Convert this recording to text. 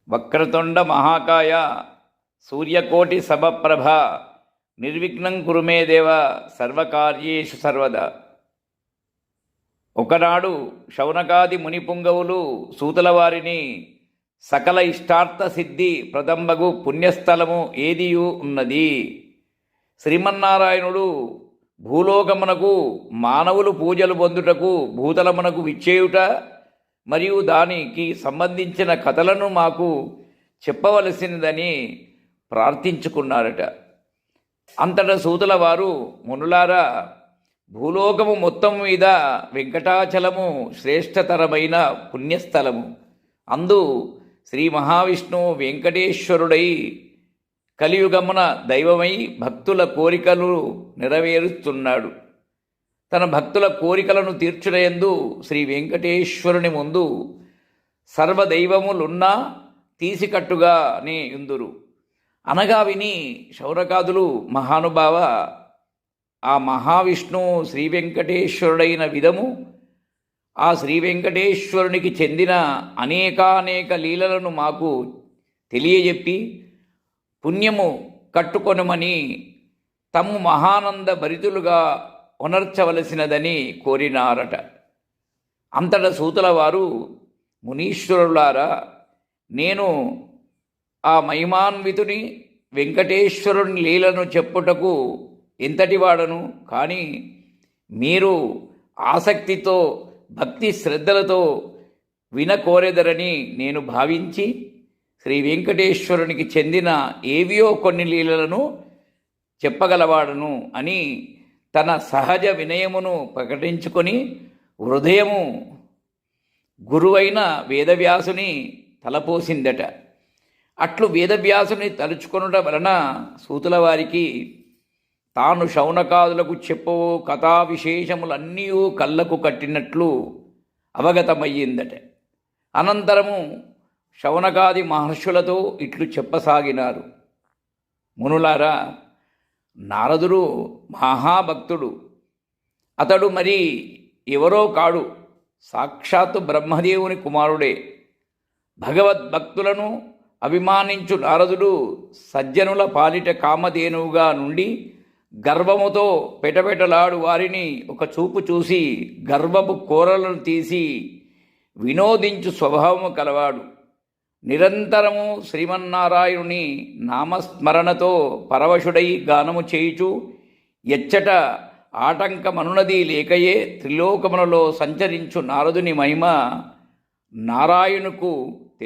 వక్రతుండ మహాకాయ సూర్యకోటి సమప్రభ నిర్విఘ్నం కురు మే దేవ సర్వకార్యేషు సర్వదా. ఒకనాడు శౌనకాది మునిపుంగవులు సూతుల వారిని సకల ఇష్టార్థ సిద్ధి ప్రదంబగు పుణ్యస్థలము ఏదియు ఉన్నది? శ్రీమన్నారాయణుడు భూలోకమునకు మానవులు పూజలు పొందుటకు భూతలమునకు విచ్చేయుట మరియు దానికి సంబంధించిన కథలను మాకు చెప్పవలసినదని ప్రార్థించుకున్నారట. అంతటా సూతుల వారు, మునులారా, భూలోకము మొత్తం మీద వెంకటాచలము శ్రేష్టతరమైన పుణ్యస్థలము. అందు శ్రీ మహావిష్ణువు వెంకటేశ్వరుడై కలియుగమున దైవమై భక్తుల కోరికలు నెరవేరుస్తున్నాడు. తన భక్తుల కోరికలను తీర్చుటయందు శ్రీ వెంకటేశ్వరుని ముందు సర్వదైవములున్నా తీసికట్టుగానే యుందురు అనగా విని శౌనకాదులు, మహానుభావ, ఆ మహావిష్ణువు శ్రీ వెంకటేశ్వరుడైన విధము, ఆ శ్రీ వెంకటేశ్వరునికి చెందిన అనేకానేక లీలలను మాకు తెలియజెప్పి పుణ్యము కట్టుకొనమని తమ్ము మహానంద భరితులుగా ఉనర్చవలసినదని కోరినారట. అంతట సూతుల వారు, మునీశ్వరులారా, నేను ఆ మహిమాన్వితుని వెంకటేశ్వరుని లీలను చెప్పుటకు ఎంతటివాడను, కానీ మీరు ఆసక్తితో భక్తి శ్రద్ధలతో వినకోరెదరని నేను భావించి శ్రీ వెంకటేశ్వరునికి చెందిన ఏవియో కొన్ని లీలలను చెప్పగలవాడను అని తన సహజ వినయమును ప్రకటించుకొని హృదయము గురువైన వేదవ్యాసుని తలపోసిందట. అట్లు వేదవ్యాసుని తలుచుకొనుట వలన సూతుల వారికి తాను శౌనకాదులకు చెప్పవో కథా విశేషములన్నీ కళ్ళకు కట్టినట్లు అవగతమయ్యిందట. అనంతరము శౌనకాది మహర్షులతో ఇట్లు చెప్పసాగినారు. మునులారా, నారదుడు మహాభక్తుడు. అతడు మరి ఎవరో కాడు, సాక్షాత్తు బ్రహ్మదేవుని కుమారుడే. భగవద్భక్తులను అభిమానించు నారదుడు సజ్జనుల పాలిట కామధేనువుగా నుండి గర్వముతో పెటపెటలాడు వారిని ఒక చూపు చూసి గర్వపు కోరలను తీసి వినోదించు స్వభావము కలవాడు. నిరంతరము శ్రీమన్నారాయణుని నామస్మరణతో పరవశుడై గానము చేయుచు ఎచ్చట ఆటంకమనునది లేకయే త్రిలోకములలో సంచరించు నారదుని మహిమ నారాయణుకు